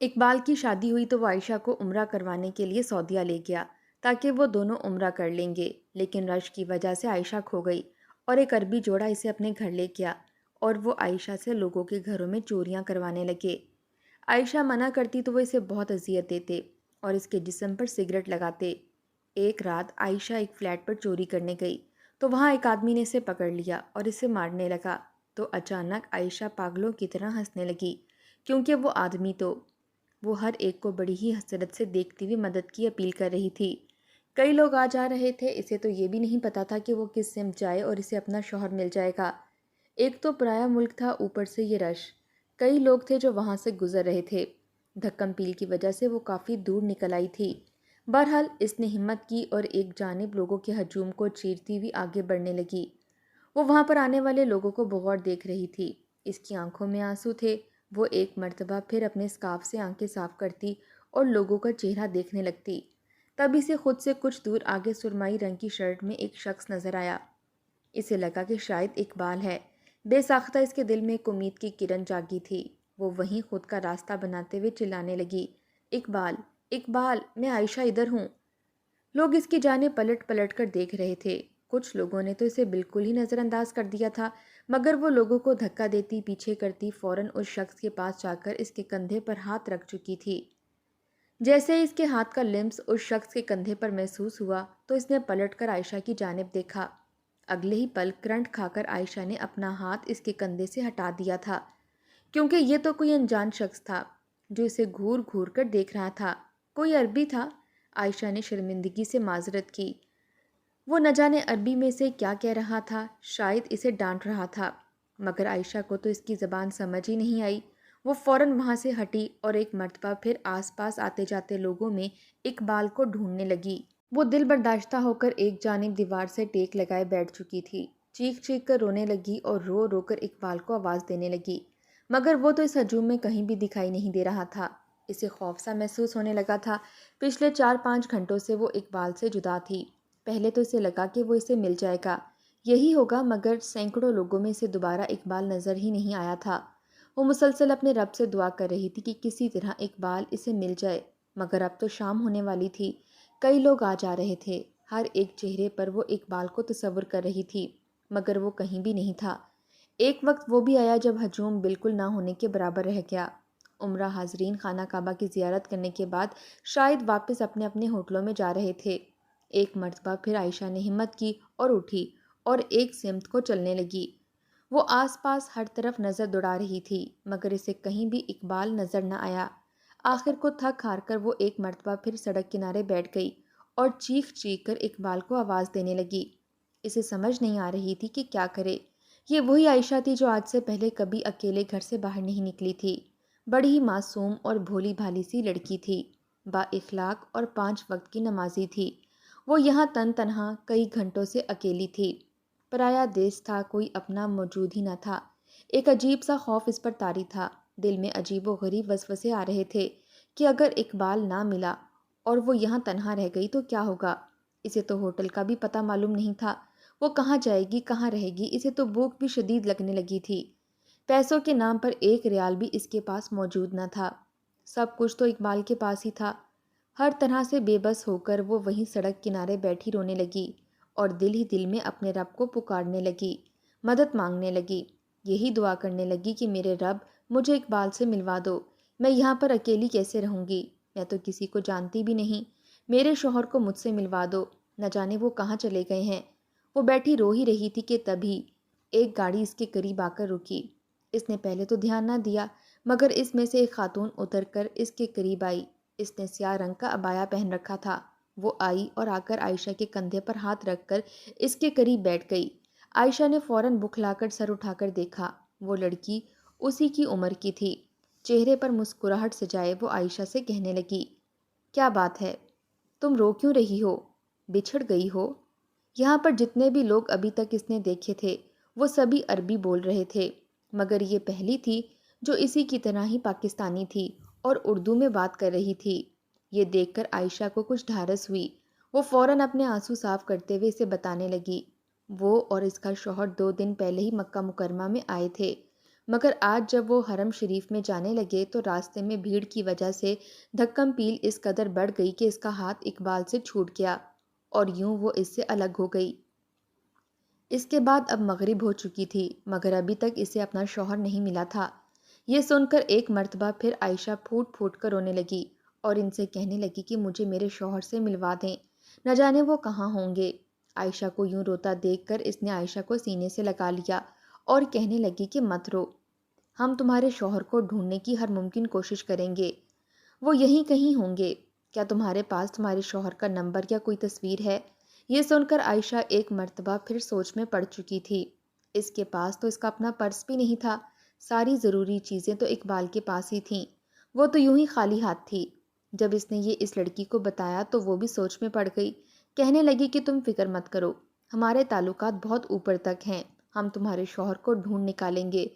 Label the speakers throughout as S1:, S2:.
S1: اقبال کی شادی ہوئی تو وہ عائشہ کو عمرہ کروانے کے لیے سعودیہ لے گیا تاکہ وہ دونوں عمرہ کر لیں گے، لیکن رش کی وجہ سے عائشہ کھو گئی اور ایک عربی جوڑا اسے اپنے گھر لے گیا اور وہ عائشہ سے لوگوں کے گھروں میں چوریاں کروانے لگے۔ عائشہ منع کرتی تو وہ اسے بہت اذیت دیتے اور اس کے جسم پر سگریٹ لگاتے۔ ایک رات عائشہ ایک فلیٹ پر چوری کرنے گئی تو وہاں ایک آدمی نے اسے پکڑ لیا اور اسے مارنے لگا تو اچانک عائشہ پاگلوں کی طرح ہنسنے لگی، کیونکہ وہ آدمی تو وہ ہر ایک کو بڑی ہی حسرت سے دیکھتی ہوئی مدد کی اپیل کر رہی تھی۔ کئی لوگ آ جا رہے تھے، اسے تو یہ بھی نہیں پتا تھا کہ وہ کس سمت جائے اور اسے اپنا شوہر مل جائے گا۔ ایک تو پرایا ملک تھا، اوپر سے یہ رش، کئی لوگ تھے جو وہاں سے گزر رہے تھے۔ دھکم پیل کی وجہ سے وہ کافی دور نکل آئی تھی۔ بہرحال اس نے ہمت کی اور ایک جانب لوگوں کے ہجوم کو چیرتی ہوئی آگے بڑھنے لگی۔ وہ وہاں پر آنے والے لوگوں کو بغور دیکھ رہی تھی، اس کی آنکھوں میں آنسو تھے۔ وہ ایک مرتبہ پھر اپنے اسکارف سے آنکھیں صاف کرتی اور لوگوں کا چہرہ دیکھنے لگتی، تب اسے خود سے کچھ دور آگے سرمائی رنگ کی شرٹ میں ایک شخص نظر آیا۔ اسے لگا کہ شاید اقبال ہے۔ بے ساختہ اس کے دل میں ایک امید کی کرن جاگی تھی۔ وہ وہیں خود کا راستہ بناتے ہوئے چلانے لگی، اقبال، اقبال، میں عائشہ ادھر ہوں۔ لوگ اس کی جانب پلٹ پلٹ کر دیکھ رہے تھے۔ کچھ لوگوں نے تو اسے بالکل ہی نظر انداز کر دیا تھا، مگر وہ لوگوں کو دھکا دیتی پیچھے کرتی فوراً اس شخص کے پاس جا کر اس کے کندھے پر ہاتھ رکھ چکی تھی۔ جیسے ہی اس کے ہاتھ کا لمس اس شخص کے کندھے پر محسوس ہوا تو اس نے پلٹ کر عائشہ کی جانب دیکھا۔ اگلے ہی پل کرنٹ کھا کر عائشہ نے اپنا ہاتھ اس کے کندھے سے ہٹا دیا تھا، کیونکہ یہ تو کوئی انجان شخص تھا جو اسے گھور گھور کر دیکھ رہا تھا۔ کوئی عربی تھا؟ عائشہ نے شرمندگی سے معذرت کی۔ وہ نہ جانے عربی میں سے کیا کہہ رہا تھا، شاید اسے ڈانٹ رہا تھا، مگر عائشہ کو تو اس کی زبان سمجھ ہی نہیں آئی۔ وہ فوراً وہاں سے ہٹی اور ایک مرتبہ پھر آس پاس آتے جاتے لوگوں میں اقبال کو ڈھونڈنے لگی۔ وہ دل برداشتہ ہو کر ایک جانب دیوار سے ٹیک لگائے بیٹھ چکی تھی، چیخ چیخ کر رونے لگی اور رو رو کر اقبال کو آواز دینے لگی، مگر وہ تو اس ہجوم میں کہیں بھی دکھائی نہیں دے رہا تھا۔ اسے خوف سا محسوس ہونے لگا تھا۔ پچھلے 4-5 گھنٹوں سے وہ اقبال سے جدا تھی۔ پہلے تو اسے لگا کہ وہ اسے مل جائے گا، یہی ہوگا، مگر سینکڑوں لوگوں میں سے دوبارہ اقبال نظر ہی نہیں آیا تھا۔ وہ مسلسل اپنے رب سے دعا کر رہی تھی کہ کسی طرح اقبال اسے مل جائے، مگر اب تو شام ہونے والی تھی، کئی لوگ آ جا رہے تھے، ہر ایک چہرے پر وہ اقبال کو تصور کر رہی تھی، مگر وہ کہیں بھی نہیں تھا۔ ایک وقت وہ بھی آیا جب ہجوم بالکل نہ ہونے کے برابر رہ گیا۔ عمرہ حاضرین خانہ کعبہ کی زیارت کرنے کے بعد شاید واپس اپنے اپنے ہوٹلوں میں جا رہے تھے۔ ایک مرتبہ پھر عائشہ نے ہمت کی اور اٹھی اور ایک سمت کو چلنے لگی۔ وہ آس پاس ہر طرف نظر دوڑا رہی تھی، مگر اسے کہیں بھی اقبال نظر نہ آیا۔ آخر کو تھک ہار کر وہ ایک مرتبہ پھر سڑک کنارے بیٹھ گئی اور چیخ چیخ کر اقبال کو آواز دینے لگی۔ اسے سمجھ نہیں آ رہی تھی کہ کیا کرے۔ یہ وہی عائشہ تھی جو آج سے پہلے کبھی اکیلے گھر سے باہر نہیں نکلی تھی۔ بڑی ہی معصوم اور بھولی بھالی سی لڑکی تھی، با اخلاق اور 5 وقت کی نمازی تھی۔ وہ یہاں تن تنہا کئی گھنٹوں سے اکیلی تھی۔ پرایا دیس تھا، کوئی اپنا موجود ہی نہ تھا۔ ایک عجیب سا خوف اس پر طاری تھا۔ دل میں عجیب و غریب وسوسے آ رہے تھے کہ اگر اقبال نہ ملا اور وہ یہاں تنہا رہ گئی تو کیا ہوگا۔ اسے تو ہوٹل کا بھی پتہ معلوم نہیں تھا، وہ کہاں جائے گی، کہاں رہے گی۔ اسے تو بھوک بھی شدید لگنے لگی تھی۔ پیسوں کے نام پر 1 ریال بھی اس کے پاس موجود نہ تھا۔ سب کچھ تو اقبال کے پاس ہی تھا۔ ہر طرح سے بے بس ہو کر وہ وہیں سڑک کنارے بیٹھی رونے لگی اور دل ہی دل میں اپنے رب کو پکارنے لگی، مدد مانگنے لگی، یہی دعا کرنے لگی کہ میرے رب مجھے اقبال سے ملوا دو۔ میں یہاں پر اکیلی کیسے رہوں گی، میں تو کسی کو جانتی بھی نہیں۔ میرے شوہر کو مجھ سے ملوا دو، نہ جانے وہ کہاں چلے گئے ہیں۔ وہ بیٹھی رو ہی رہی تھی کہ تبھی ایک گاڑی اس کے قریب آ کر رکی۔ اس نے پہلے تو دھیان نہ دیا، مگر اس میں سے ایک خاتون اتر کر اس کے قریب آئی۔ اس نے سیاہ رنگ کا عبایا پہن رکھا تھا۔ وہ آئی اور آ کر عائشہ کے کندھے پر ہاتھ رکھ کر اس کے قریب بیٹھ گئی۔ عائشہ نے فوراً بکھلا کر سر اٹھا کر دیکھا۔ وہ لڑکی اسی کی عمر کی تھی۔ چہرے پر مسکراہٹ سجائے وہ عائشہ سے کہنے لگی، کیا بات ہے، تم رو کیوں رہی ہو، بچھڑ گئی ہو؟ یہاں پر جتنے بھی لوگ ابھی تک اس نے دیکھے تھے وہ سبھی عربی بول رہے تھے، مگر یہ پہلی تھی جو اسی کی طرح ہی پاکستانی تھی اور اردو میں بات کر رہی تھی۔ یہ دیکھ کر عائشہ کو کچھ ڈھارس ہوئی۔ وہ فوراً اپنے آنسو صاف کرتے ہوئے اسے بتانے لگی، وہ اور اس کا شوہر 2 دن پہلے ہی مکہ مکرمہ میں آئے تھے۔ مگر آج جب وہ حرم شریف میں جانے لگے تو راستے میں بھیڑ کی وجہ سے دھکم پیل اس قدر بڑھ گئی کہ اس کا ہاتھ اقبال سے چھوٹ گیا اور یوں وہ اس سے الگ ہو گئی۔ اس کے بعد اب مغرب ہو چکی تھی مگر ابھی تک اسے اپنا شوہر نہیں ملا تھا۔ یہ سن کر ایک مرتبہ پھر عائشہ پھوٹ پھوٹ کر رونے لگی اور ان سے کہنے لگی کہ مجھے میرے شوہر سے ملوا دیں، نہ جانے وہ کہاں ہوں گے۔ عائشہ کو یوں روتا دیکھ کر اس نے عائشہ کو سینے سے لگا لیا اور کہنے لگی کہ مت رو، ہم تمہارے شوہر کو ڈھونڈنے کی ہر ممکن کوشش کریں گے، وہ یہیں کہیں ہوں گے۔ کیا تمہارے پاس تمہارے شوہر کا نمبر یا کوئی تصویر ہے؟ یہ سن کر عائشہ ایک مرتبہ پھر سوچ میں پڑ چکی تھی۔ اس کے پاس تو اس کا اپنا پرس بھی نہیں تھا، ساری ضروری چیزیں تو اقبال کے پاس ہی تھیں، وہ تو یوں ہی خالی ہاتھ تھی۔ جب اس نے یہ اس لڑکی کو بتایا تو وہ بھی سوچ میں پڑ گئی، کہنے لگی کہ تم فکر مت کرو، ہمارے تعلقات بہت اوپر تک ہیں، ہم تمہارے شوہر کو ڈھونڈ نکالیں گے،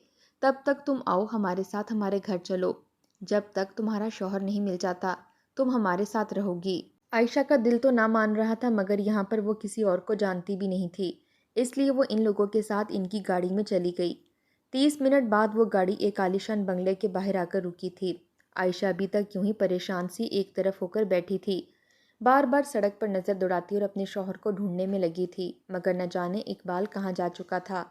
S1: تب تک تم آؤ ہمارے ساتھ، ہمارے گھر چلو، جب تک تمہارا شوہر نہیں مل جاتا تم ہمارے ساتھ رہو گی۔ عائشہ کا دل تو نہ مان رہا تھا مگر یہاں پر وہ کسی اور کو جانتی بھی نہیں تھی، اس لیے وہ ان لوگوں کے ساتھ ان کی گاڑی میں چلی گئی۔ 30 منٹ بعد وہ گاڑی ایک عالیشان بنگلے کے باہر آ کر رکی تھی۔ عائشہ ابھی تک یوں ہی پریشان سی ایک طرف ہو کر بیٹھی تھی، بار بار سڑک پر نظر دوڑاتی اور اپنے شوہر کو ڈھونڈنے میں لگی تھی مگر نہ جانے اقبال کہاں جا چکا تھا۔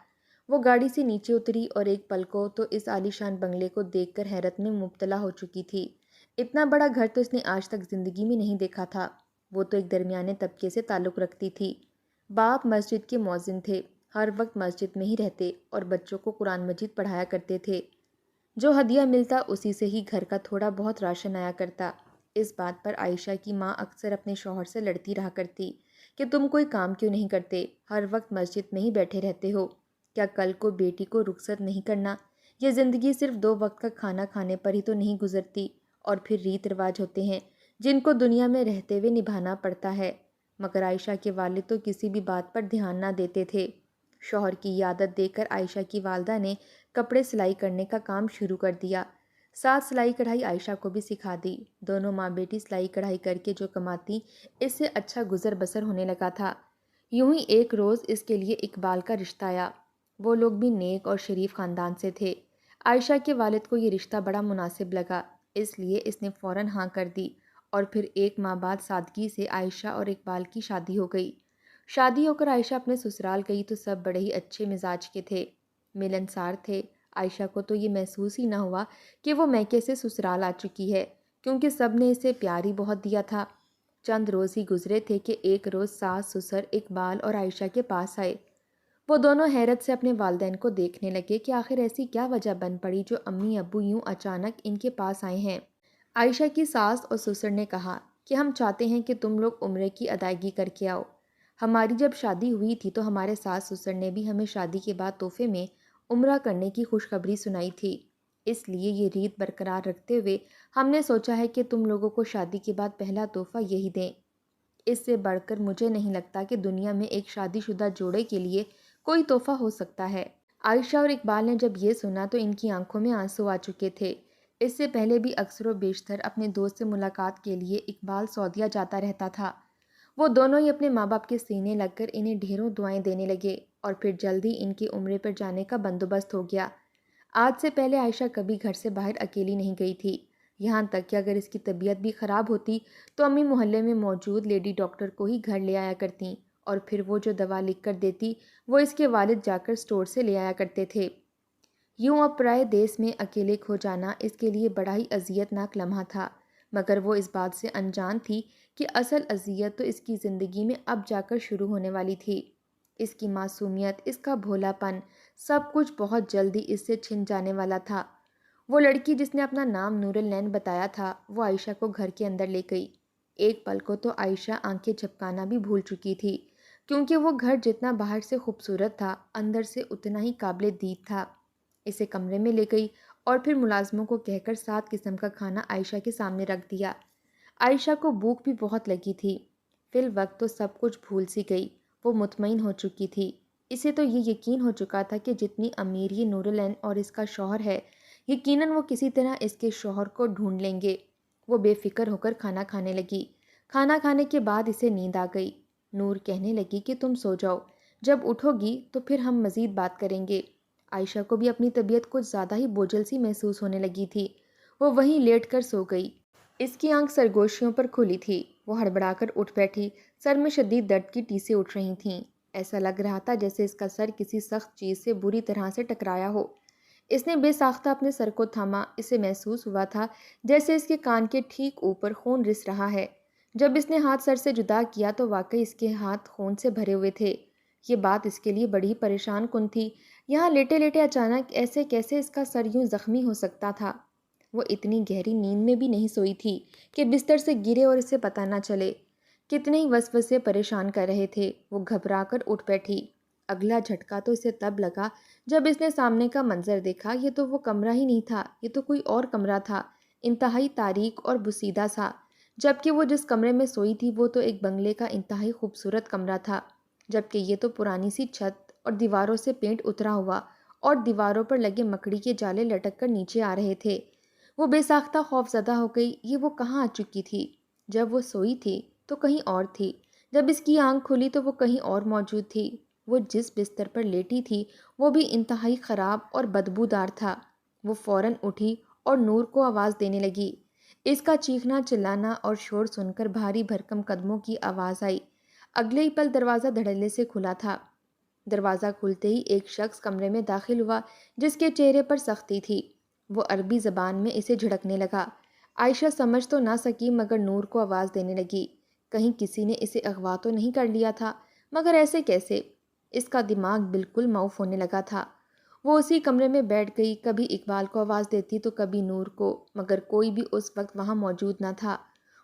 S1: وہ گاڑی سے نیچے اتری اور ایک پل کو تو اس عالیشان بنگلے کو دیکھ کر حیرت میں مبتلا ہو چکی تھی۔ اتنا بڑا گھر تو اس نے آج تک زندگی میں نہیں دیکھا تھا۔ وہ تو ایک درمیانے طبقے سے تعلق رکھتی تھی، باپ مسجد کے مؤذن تھے، ہر وقت مسجد میں ہی رہتے اور بچوں کو قرآن مجید پڑھایا کرتے تھے، جو ہدیہ ملتا اسی سے ہی گھر کا تھوڑا بہت راشن آیا کرتا۔ اس بات پر عائشہ کی ماں اکثر اپنے شوہر سے لڑتی رہا کرتی کہ تم کوئی کام کیوں نہیں کرتے، ہر وقت مسجد میں ہی بیٹھے رہتے ہو، کیا کل کو بیٹی کو رخصت نہیں کرنا؟ یہ زندگی صرف 2 وقت کا کھانا کھانے پر ہی تو نہیں گزرتی، اور پھر ریت رواج ہوتے ہیں جن کو دنیا میں رہتے ہوئے نبھانا پڑتا ہے۔ مگر عائشہ کے والد تو کسی بھی بات پر دھیان نہ دیتے تھے۔ شوہر کی یہ عادت دیکھ کر عائشہ کی والدہ نے کپڑے سلائی کرنے کا کام شروع کر دیا، ساتھ سلائی کڑھائی عائشہ کو بھی سکھا دی۔ دونوں ماں بیٹی سلائی کڑھائی کر کے جو کماتی اس سے اچھا گزر بسر ہونے لگا تھا۔ یوں ہی ایک روز اس کے لیے اقبال کا رشتہ آیا، وہ لوگ بھی نیک اور شریف خاندان سے تھے۔ عائشہ کے والد کو یہ رشتہ بڑا مناسب لگا، اس لیے اس نے فوراً ہاں کر دی اور پھر 1 ماہ بعد سادگی سے عائشہ اور اقبال کی شادی ہو گئی۔ شادی ہو کر عائشہ اپنے سسرال گئی تو سب بڑے ہی اچھے مزاج کے تھے، ملنسار تھے۔ عائشہ کو تو یہ محسوس ہی نہ ہوا کہ وہ میکے سے سسرال آ چکی ہے، کیونکہ سب نے اسے پیار ہی بہت دیا تھا۔ چند روز ہی گزرے تھے کہ ایک روز ساس سسر اقبال اور عائشہ کے پاس آئے۔ وہ دونوں حیرت سے اپنے والدین کو دیکھنے لگے کہ آخر ایسی کیا وجہ بن پڑی جو امی ابو یوں اچانک ان کے پاس آئے ہیں۔ عائشہ کی ساس اور سسر نے کہا کہ ہم چاہتے ہیں کہ تم لوگ عمرے کی ادائیگی کر کے آؤ۔ ہماری جب شادی ہوئی تھی تو ہمارے ساس سسر نے بھی ہمیں شادی کے بعد تحفے میں عمرہ کرنے کی خوشخبری سنائی تھی، اس لیے یہ ریت برقرار رکھتے ہوئے ہم نے سوچا ہے کہ تم لوگوں کو شادی کے بعد پہلا تحفہ یہی دیں۔ اس سے بڑھ کر مجھے نہیں لگتا کہ دنیا میں ایک شادی شدہ جوڑے کے لیے کوئی تحفہ ہو سکتا ہے۔ عائشہ اور اقبال نے جب یہ سنا تو ان کی آنکھوں میں آنسو آ چکے تھے۔ اس سے پہلے بھی اکثر و بیشتر اپنے دوست سے ملاقات کے لیے اقبال سعودیہ جاتا رہتا تھا۔ وہ دونوں ہی اپنے ماں باپ کے سینے لگ کر انہیں ڈھیروں دعائیں دینے لگے اور پھر جلد ہی ان کے عمرے پر جانے کا بندوبست ہو گیا۔ آج سے پہلے عائشہ کبھی گھر سے باہر اکیلی نہیں گئی تھی، یہاں تک کہ اگر اس کی طبیعت بھی خراب ہوتی تو امی محلے میں موجود لیڈی ڈاکٹر کو ہی گھر لے آیا کرتیں اور پھر وہ جو دوا لکھ کر دیتی وہ اس کے والد جا کر اسٹور سے لے آیا کرتے تھے۔ یوں اب پرائے دیس میں اکیلے کھو جانا اس کے لیے بڑا ہی اذیت ناک لمحہ تھا، مگر وہ اس بات سے انجان تھی کہ اصل اذیت تو اس کی زندگی میں اب جا کر شروع ہونے والی تھی۔ اس کی معصومیت، اس کا بھولا پن، سب کچھ بہت جلدی اس سے چھن جانے والا تھا۔ وہ لڑکی جس نے اپنا نام نور العین بتایا تھا وہ عائشہ کو گھر کے اندر لے گئی۔ ایک پل کو تو عائشہ آنکھیں جھپکانا بھی بھول چکی تھی، کیونکہ وہ گھر جتنا باہر سے خوبصورت تھا اندر سے اتنا ہی قابل دید تھا۔ اسے کمرے میں لے گئی اور پھر ملازموں کو کہہ کر 7 قسم کا کھانا عائشہ کے سامنے رکھ دیا۔ عائشہ کو بھوک بھی بہت لگی تھی، فی الوقت تو سب کچھ بھول سی گئی، وہ مطمئن ہو چکی تھی۔ اسے تو یہ یقین ہو چکا تھا کہ جتنی امیر یہ نور العین اور اس کا شوہر ہے، یقیناً وہ کسی طرح اس کے شوہر کو ڈھونڈ لیں گے۔ وہ بے فکر ہو کر کھانا کھانے لگی۔ کھانا کھانے کے بعد اسے نیند آ گئی۔ نور کہنے لگی کہ تم سو جاؤ، جب اٹھو گی تو پھر ہم مزید بات کریں گے۔ عائشہ کو بھی اپنی طبیعت کچھ زیادہ ہی بوجھل سی محسوس ہونے لگی تھی۔ وہ وہیں لیٹ کر سو گئی۔ اس کی آنکھ سرگوشیوں پر کھلی تھی۔ وہ ہڑبڑا کر اٹھ بیٹھی۔ سر میں شدید درد کی ٹیسیں اٹھ رہی تھیں۔ ایسا لگ رہا تھا جیسے اس کا سر کسی سخت چیز سے بری طرح سے ٹکرایا ہو۔ اس نے بے ساختہ اپنے سر کو تھاما۔ اسے محسوس ہوا تھا جیسے اس کے کان کے ٹھیک اوپر خون رس رہا ہے۔ جب اس نے ہاتھ سر سے جدا کیا تو واقعی اس کے ہاتھ خون سے بھرے ہوئے تھے۔ یہ بات اس کے لیے بڑی پریشان کن تھی۔ یہاں لیٹے لیٹے اچانک ایسے کیسے اس کا سر یوں زخمی ہو سکتا تھا؟ وہ اتنی گہری نیند میں بھی نہیں سوئی تھی کہ بستر سے گرے اور اسے پتہ نہ چلے۔ کتنے ہی وسوسے پریشان کر رہے تھے۔ وہ گھبرا کر اٹھ بیٹھی۔ اگلا جھٹکا تو اسے تب لگا جب اس نے سامنے کا منظر دیکھا۔ یہ تو وہ کمرہ ہی نہیں تھا، یہ تو کوئی اور کمرہ تھا، انتہائی تاریک اور بوسیدہ سا۔ جبکہ وہ جس کمرے میں سوئی تھی وہ تو ایک بنگلے کا انتہائی خوبصورت کمرہ تھا، جبکہ یہ تو پرانی سی چھت اور دیواروں سے پینٹ اترا ہوا اور دیواروں پر لگے مکڑی کے جالے لٹک کر نیچے آ رہے تھے۔ وہ بے ساختہ خوف زدہ ہو گئی۔ یہ وہ کہاں آ چکی تھی؟ جب وہ سوئی تھی تو کہیں اور تھی، جب اس کی آنکھ کھلی تو وہ کہیں اور موجود تھی۔ وہ جس بستر پر لیٹی تھی وہ بھی انتہائی خراب اور بدبودار تھا۔ وہ فوراً اٹھی اور نور کو آواز دینے لگی۔ اس کا چیخنا چلانا اور شور سن کر بھاری بھرکم قدموں کی آواز آئی۔ اگلے ہی پل دروازہ دھڑلے سے کھلا تھا۔ دروازہ کھلتے ہی ایک شخص کمرے میں داخل ہوا جس کے چہرے پر سختی تھی۔ وہ عربی زبان میں اسے جھڑکنے لگا۔ عائشہ سمجھ تو نہ سکی مگر نور کو آواز دینے لگی۔ کہیں کسی نے اسے اغوا تو نہیں کر لیا تھا؟ مگر ایسے کیسے؟ اس کا دماغ بالکل معوف ہونے لگا تھا۔ وہ اسی کمرے میں بیٹھ گئی، کبھی اقبال کو آواز دیتی تو کبھی نور کو، مگر کوئی بھی اس وقت وہاں موجود نہ تھا۔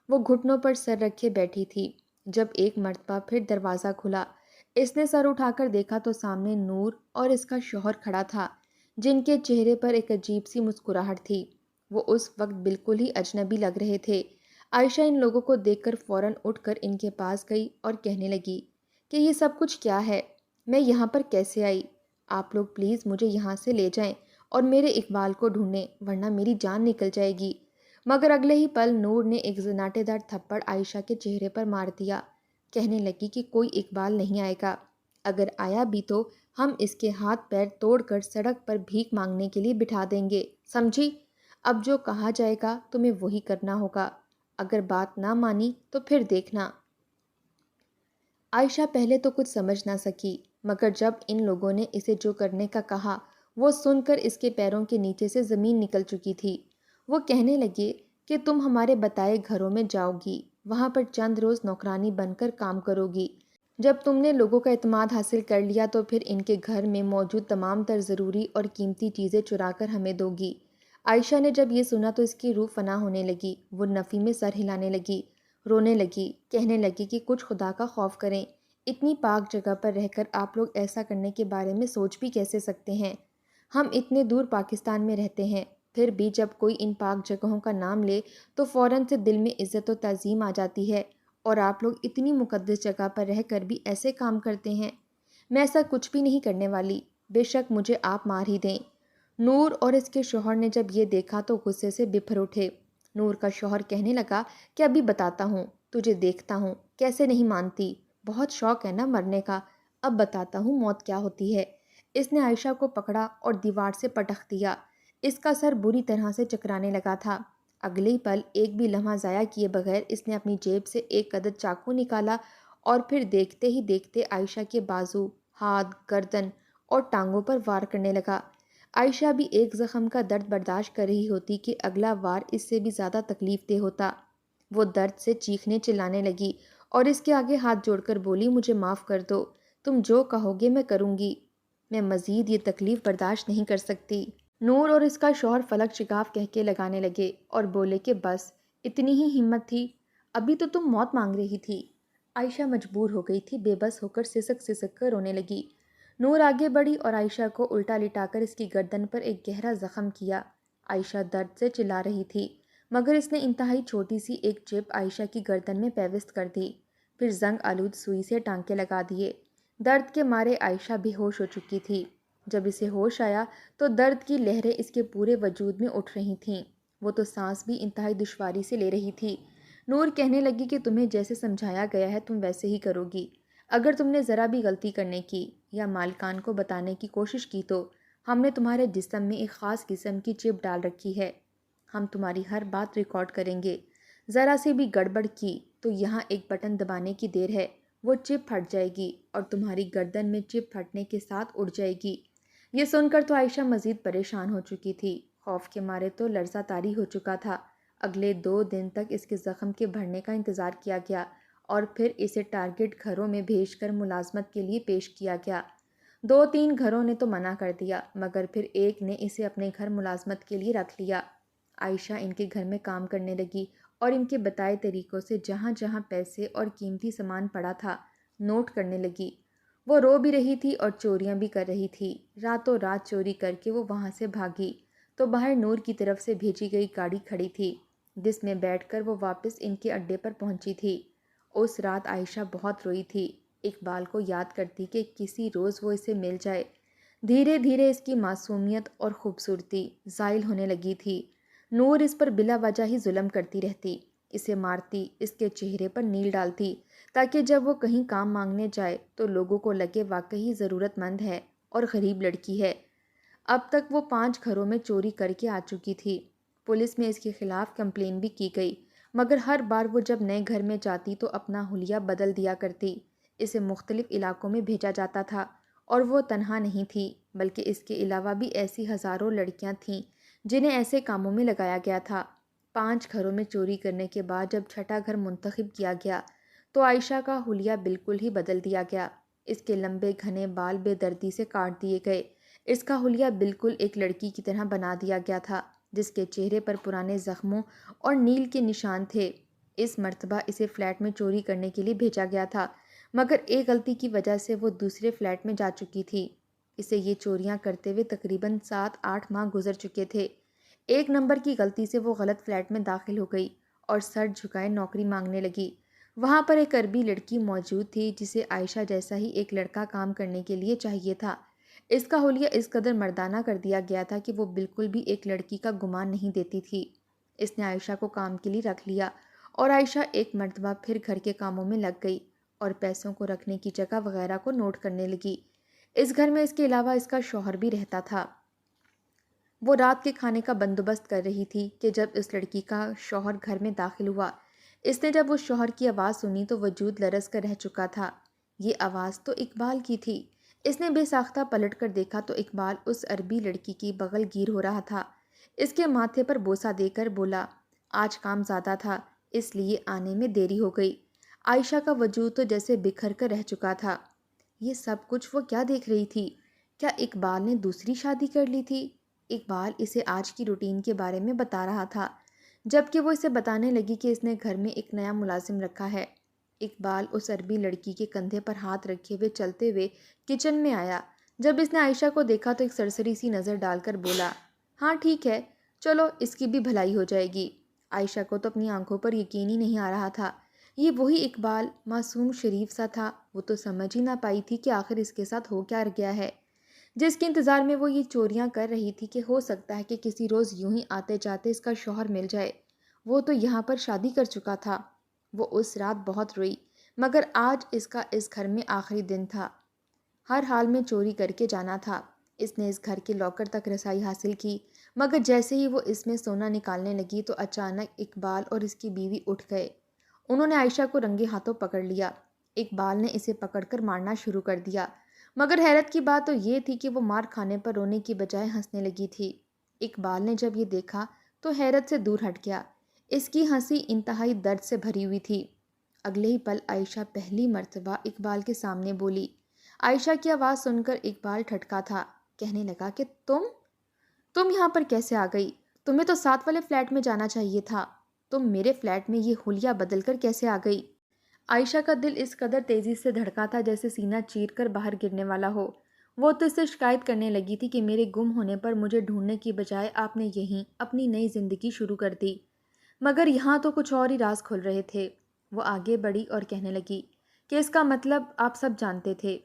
S1: وہ گھٹنوں پر سر رکھے بیٹھی تھی۔ جب ایک مرتبہ پھر دروازہ کھلا، اس نے سر اٹھا کر دیکھا تو سامنے نور اور اس کا شوہر کھڑا تھا، جن کے چہرے پر ایک عجیب سی مسکراہٹ تھی۔ وہ اس وقت بالکل ہی اجنبی لگ رہے تھے۔ عائشہ ان لوگوں کو دیکھ کر فوراً اٹھ کر ان کے پاس گئی اور کہنے لگی کہ یہ سب کچھ کیا ہے؟ میں یہاں پر کیسے آئی؟ آپ لوگ پلیز مجھے یہاں سے لے جائیں اور میرے اقبال کو ڈھونڈیں ورنہ میری جان نکل جائے گی۔ مگر اگلے ہی پل نور نے ایک زناٹے دار تھپڑ عائشہ کے چہرے پر مار دیا۔ کہنے لگی کہ کوئی اقبال نہیں آئے گا، اگر آیا بھی تو ہم اس کے ہاتھ پیر توڑ کر سڑک پر بھیک مانگنے کے لیے بٹھا دیں گے، سمجھی؟ اب جو کہا جائے گا تمہیں وہی کرنا ہوگا، اگر بات نہ مانی تو پھر دیکھنا۔ عائشہ پہلے تو کچھ سمجھ نہ سکی، مگر جب ان لوگوں نے اسے جو کرنے کا کہا وہ سن کر اس کے پیروں کے نیچے سے زمین نکل چکی تھی۔ وہ کہنے لگے کہ تم ہمارے بتائے گھروں میں جاؤ گی، وہاں پر چند روز نوکرانی بن کر کام کرو گی۔ جب تم نے لوگوں کا اعتماد حاصل کر لیا تو پھر ان کے گھر میں موجود تمام تر ضروری اور قیمتی چیزیں چرا کر ہمیں دو گی۔ عائشہ نے جب یہ سنا تو اس کی روح فنا ہونے لگی۔ وہ نفی میں سر ہلانے لگی، رونے لگی، کہنے لگی کہ کچھ خدا کا خوف کریں۔ اتنی پاک جگہ پر رہ کر آپ لوگ ایسا کرنے کے بارے میں سوچ بھی کیسے سکتے ہیں؟ ہم اتنے دور پاکستان میں رہتے ہیں، پھر بھی جب کوئی ان پاک جگہوں کا نام لے تو فوراً سے دل میں عزت و تعظیم آ جاتی ہے، اور آپ لوگ اتنی مقدس جگہ پر رہ کر بھی ایسے کام کرتے ہیں۔ میں ایسا کچھ بھی نہیں کرنے والی، بے شک مجھے آپ مار ہی دیں۔ نور اور اس کے شوہر نے جب یہ دیکھا تو غصے سے بپھر اٹھے۔ نور کا شوہر کہنے لگا کہ ابھی بتاتا ہوں، تجھے دیکھتا ہوں کیسے نہیں مانتی، بہت شوق ہے نا مرنے کا، اب بتاتا ہوں موت کیا ہوتی ہے۔ اس نے عائشہ کو پکڑا اور دیوار سے پٹخ دیا۔ اس کا سر بری طرح سے چکرانے لگا تھا۔ اگلے ہی پل ایک بھی لمحہ ضائع کیے بغیر اس نے اپنی جیب سے ایک عدد چاقو نکالا اور پھر دیکھتے ہی دیکھتے عائشہ کے بازو، ہاتھ، گردن اور ٹانگوں پر وار کرنے لگا۔ عائشہ بھی ایک زخم کا درد برداشت کر رہی ہوتی کہ اگلا وار اس سے بھی زیادہ تکلیف دہ ہوتا۔ وہ درد سے چیخنے چلانے لگی اور اس کے آگے ہاتھ جوڑ کر بولی، مجھے معاف کر دو، تم جو کہو گے میں کروں گی، میں مزید یہ تکلیف برداشت نہیں کر سکتی۔ نور اور اس کا شوہر فلک شگاف کہہ کے لگانے لگے اور بولے کہ بس اتنی ہی ہمت تھی، ابھی تو تم موت مانگ رہی تھی۔ عائشہ مجبور ہو گئی تھی، بے بس ہو کر سسک کر رونے لگی۔ نور آگے بڑھی اور عائشہ کو الٹا لٹا کر اس کی گردن پر ایک گہرا زخم کیا۔ عائشہ درد سے چلا رہی تھی، مگر اس نے انتہائی چھوٹی سی ایک چپ عائشہ کی گردن میں پیوست کر دی، پھر زنگ آلود سوئی سے ٹانکے لگا دیے۔ درد کے مارے عائشہ بے ہوش ہو چکی تھی۔ جب اسے ہوش آیا تو درد کی لہریں اس کے پورے وجود میں اٹھ رہی تھیں۔ وہ تو سانس بھی انتہائی دشواری سے لے رہی تھی۔ نور کہنے لگی کہ تمہیں جیسے سمجھایا گیا ہے تم ویسے ہی کرو گی، اگر تم نے ذرا بھی غلطی کرنے کی یا مالکان کو بتانے کی کوشش کی تو ہم نے تمہارے جسم میں ایک خاص قسم کی چپ ڈال رکھی ہے۔ ہم تمہاری ہر بات ریکارڈ کریں گے۔ ذرا سی بھی گڑبڑ کی تو یہاں ایک بٹن دبانے کی دیر ہے، وہ چپ پھٹ جائے گی اور تمہاری گردن میں چپ پھٹنے کے ساتھ اڑ جائے گی۔ یہ سن کر تو عائشہ مزید پریشان ہو چکی تھی۔ خوف کے مارے تو لرزہ طاری ہو چکا تھا۔ اگلے 2 دن تک اس کے زخم کے بڑھنے کا انتظار کیا گیا اور پھر اسے ٹارگٹ گھروں میں بھیج کر ملازمت کے لیے پیش کیا گیا۔ 2-3 گھروں نے تو منع کر دیا، مگر پھر ایک نے اسے اپنے گھر ملازمت کے لیے رکھ لیا۔ عائشہ ان کے گھر میں کام کرنے لگی اور ان کے بتائے طریقوں سے جہاں جہاں پیسے اور قیمتی سامان پڑا تھا نوٹ کرنے لگی۔ وہ رو بھی رہی تھی اور چوریاں بھی کر رہی تھی۔ راتوں رات چوری کر کے وہ وہاں سے بھاگی تو باہر نور کی طرف سے بھیجی گئی گاڑی کھڑی تھی، جس میں بیٹھ کر وہ واپس ان کے اڈے پر پہنچی تھی۔ اس رات عائشہ بہت روئی تھی، اقبال کو یاد کرتی کہ کسی روز وہ اسے مل جائے۔ دھیرے دھیرے اس کی معصومیت اور خوبصورتی زائل ہونے لگی تھی۔ نور اس پر بلا وجہ ہی ظلم کرتی رہتی، اسے مارتی، اس کے چہرے پر نیل ڈالتی تاکہ جب وہ کہیں کام مانگنے جائے تو لوگوں کو لگے واقعی ضرورت مند ہے اور غریب لڑکی ہے۔ اب تک وہ 5 گھروں میں چوری کر کے آ چکی تھی۔ پولیس میں اس کے خلاف کمپلین بھی کی گئی، مگر ہر بار وہ جب نئے گھر میں جاتی تو اپنا حلیہ بدل دیا کرتی۔ اسے مختلف علاقوں میں بھیجا جاتا تھا اور وہ تنہا نہیں تھی، بلکہ اس کے علاوہ بھی ایسی ہزاروں لڑکیاں تھیں جنہیں ایسے کاموں میں لگایا گیا تھا۔ 5 گھروں میں چوری کرنے کے بعد جب چھٹا گھر منتخب کیا گیا تو عائشہ کا حلیہ بالکل ہی بدل دیا گیا۔ اس کے لمبے گھنے بال بے دردی سے کاٹ دیے گئے۔ اس کا حلیہ بالکل ایک لڑکی کی طرح بنا دیا گیا تھا، جس کے چہرے پر پرانے زخموں اور نیل کے نشان تھے۔ اس مرتبہ اسے فلیٹ میں چوری کرنے کے لیے بھیجا گیا تھا، مگر ایک غلطی کی وجہ سے وہ دوسرے فلیٹ میں جا چکی تھی۔ اسے یہ چوریاں کرتے ہوئے تقریباً 7-8 ماہ گزر چکے تھے۔ 1 نمبر کی غلطی سے وہ غلط فلیٹ میں داخل ہو گئی اور سر جھکائے نوکری مانگنے لگی۔ وہاں پر ایک عربی لڑکی موجود تھی جسے عائشہ جیسا ہی ایک لڑکا کام کرنے کے لیے چاہیے تھا۔ اس کا حلیہ اس قدر مردانہ کر دیا گیا تھا کہ وہ بالکل بھی ایک لڑکی کا گمان نہیں دیتی تھی۔ اس نے عائشہ کو کام کے لیے رکھ لیا اور عائشہ ایک مرتبہ پھر گھر کے کاموں میں لگ گئی اور پیسوں کو رکھنے کی جگہ وغیرہ کو نوٹ کرنے لگی۔ اس گھر میں اس کے علاوہ اس کا شوہر بھی رہتا تھا۔ وہ رات کے کھانے کا بندوبست کر رہی تھی کہ جب اس لڑکی کا شوہر گھر میں داخل ہوا۔ اس نے جب اس شوہر کی آواز سنی تو وجود لرز کر رہ چکا تھا۔ یہ آواز تو اقبال کی تھی۔ اس نے بے ساختہ پلٹ کر دیکھا تو اقبال اس عربی لڑکی کی بغل گیر ہو رہا تھا۔ اس کے ماتھے پر بوسہ دے کر بولا، آج کام زیادہ تھا اس لیے آنے میں دیری ہو گئی۔ عائشہ کا وجود تو جیسے بکھر کر رہ چکا تھا۔ یہ سب کچھ وہ کیا دیکھ رہی تھی؟ کیا اقبال نے دوسری شادی کر لی تھی؟ اقبال اسے آج کی روٹین کے بارے میں بتا رہا تھا، جبکہ وہ اسے بتانے لگی کہ اس نے گھر میں ایک نیا ملازم رکھا ہے۔ اقبال اس عربی لڑکی کے کندھے پر ہاتھ رکھے ہوئے چلتے ہوئے کچن میں آیا۔ جب اس نے عائشہ کو دیکھا تو ایک سرسری سی نظر ڈال کر بولا، ہاں ٹھیک ہے، چلو اس کی بھی بھلائی ہو جائے گی۔ عائشہ کو تو اپنی آنکھوں پر یقین ہی نہیں آ رہا تھا۔ یہ وہی اقبال معصوم شریف سا تھا۔ وہ تو سمجھ ہی نہ پائی تھی کہ آخر اس کے ساتھ ہو کیا گیا ہے، جس کے انتظار میں وہ یہ چوریاں کر رہی تھی کہ ہو سکتا ہے کہ کسی روز یوں ہی آتے جاتے اس کا شوہر مل جائے۔ وہ تو یہاں پر شادی کر چکا تھا۔ وہ اس رات بہت روئی، مگر آج اس کا اس گھر میں آخری دن تھا۔ ہر حال میں چوری کر کے جانا تھا۔ اس نے اس گھر کے لاکر تک رسائی حاصل کی، مگر جیسے ہی وہ اس میں سونا نکالنے لگی تو اچانک اقبال اور اس کی بیوی اٹھ گئے۔ انہوں نے عائشہ کو رنگے ہاتھوں پکڑ لیا۔ اقبال نے اسے پکڑ کر مارنا شروع کر دیا، مگر حیرت کی بات تو یہ تھی کہ وہ مار کھانے پر رونے کی بجائے ہنسنے لگی تھی۔ اقبال نے جب یہ دیکھا تو حیرت سے دور ہٹ گیا۔ اس کی ہنسی انتہائی درد سے بھری ہوئی تھی۔ اگلے ہی پل عائشہ پہلی مرتبہ اقبال کے سامنے بولی۔ عائشہ کی آواز سن کر اقبال ٹھٹکا تھا، کہنے لگا کہ تم یہاں پر کیسے آ گئی؟ تمہیں تو 7 والے فلیٹ میں جانا چاہیے تھا۔ تم میرے فلیٹ میں یہ حلیہ بدل کر کیسے آ گئی؟ عائشہ کا دل اس قدر تیزی سے دھڑکا تھا جیسے سینہ چیر کر باہر گرنے والا ہو۔ وہ تو اس سے شکایت کرنے لگی تھی کہ میرے گم ہونے پر مجھے ڈھونڈنے کی بجائے آپ نے یہیں اپنی نئی زندگی شروع کر دی، مگر یہاں تو کچھ اور ہی راز کھل رہے تھے۔ وہ آگے بڑھی اور کہنے لگی کہ اس کا مطلب آپ سب جانتے تھے۔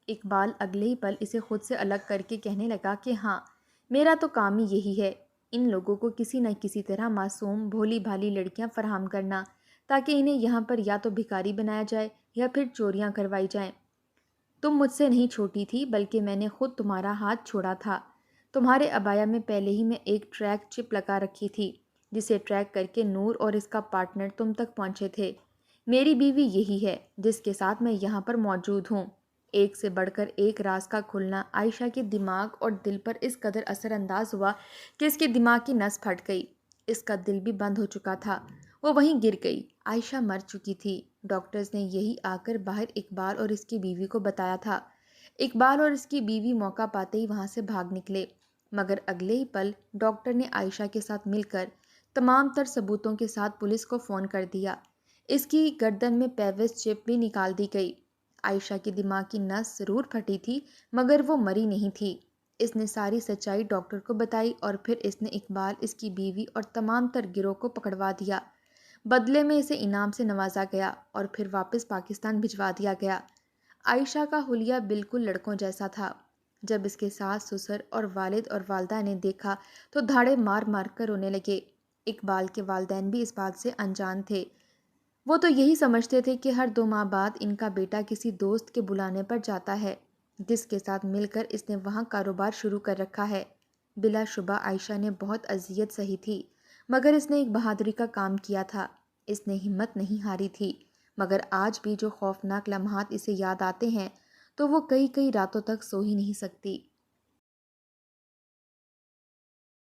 S1: اقبال اگلے ہی پل اسے خود سے الگ کر کے کہنے لگا کہ ہاں، میرا تو کام ہی یہی ہے، ان لوگوں کو کسی نہ کسی طرح معصوم بھولی بھالی لڑکیاں فراہم کرنا تاکہ انہیں یہاں پر یا تو بھکاری بنایا جائے یا پھر چوریاں کروائی جائیں۔ تم مجھ سے نہیں چھوٹی تھی، بلکہ میں نے خود تمہارا ہاتھ چھوڑا تھا۔ تمہارے عبایا میں پہلے ہی میں ایک ٹریک چپ لگا رکھی تھی جسے ٹریک کر کے نور اور اس کا پارٹنر تم تک پہنچے تھے۔ میری بیوی یہی ہے جس کے ساتھ میں یہاں پر موجود ہوں۔ ایک سے بڑھ کر ایک راز کا کھلنا عائشہ کے دماغ اور دل پر اس قدر اثر انداز ہوا کہ اس کے دماغ کی نس پھٹ گئی۔ اس کا دل بھی بند ہو چکا تھا، وہ وہیں گر گئی۔ عائشہ مر چکی تھی۔ ڈاکٹرز نے یہی آ کر باہر اقبال اور اس کی بیوی کو بتایا تھا۔ اقبال اور اس کی بیوی موقع پاتے ہی وہاں سے بھاگ نکلے، مگر اگلے ہی پل ڈاکٹر نے عائشہ کے ساتھ مل کر تمام تر ثبوتوں کے ساتھ پولیس کو فون کر دیا۔ اس کی گردن میں پیوس چپ بھی نکال دی گئی۔ عائشہ کی دماغ کی نس ضرور پھٹی تھی مگر وہ مری نہیں تھی۔ اس نے ساری سچائی ڈاکٹر کو بتائی اور پھر اس نے اقبال، اس کی بیوی اور تمام تر گروہ کو پکڑوا دیا۔ بدلے میں اسے انعام سے نوازا گیا اور پھر واپس پاکستان بھجوا دیا گیا۔ عائشہ کا حلیہ بالکل لڑکوں جیسا تھا۔ جب اس کے ساس سسر اور والد اور والدہ نے دیکھا تو دھاڑے مار مار کر رونے لگے۔ اقبال کے والدین بھی اس بات سے انجان تھے۔ وہ تو یہی سمجھتے تھے کہ ہر 2 ماہ بعد ان کا بیٹا کسی دوست کے بلانے پر جاتا ہے جس کے ساتھ مل کر اس نے وہاں کاروبار شروع کر رکھا ہے۔ بلا شبہ عائشہ نے بہت اذیت سہی تھی مگر اس نے ایک بہادری کا کام کیا تھا۔ اس نے ہمت نہیں ہاری تھی، مگر آج بھی جو خوفناک لمحات اسے یاد آتے ہیں تو وہ کئی کئی راتوں تک سو ہی نہیں سکتی۔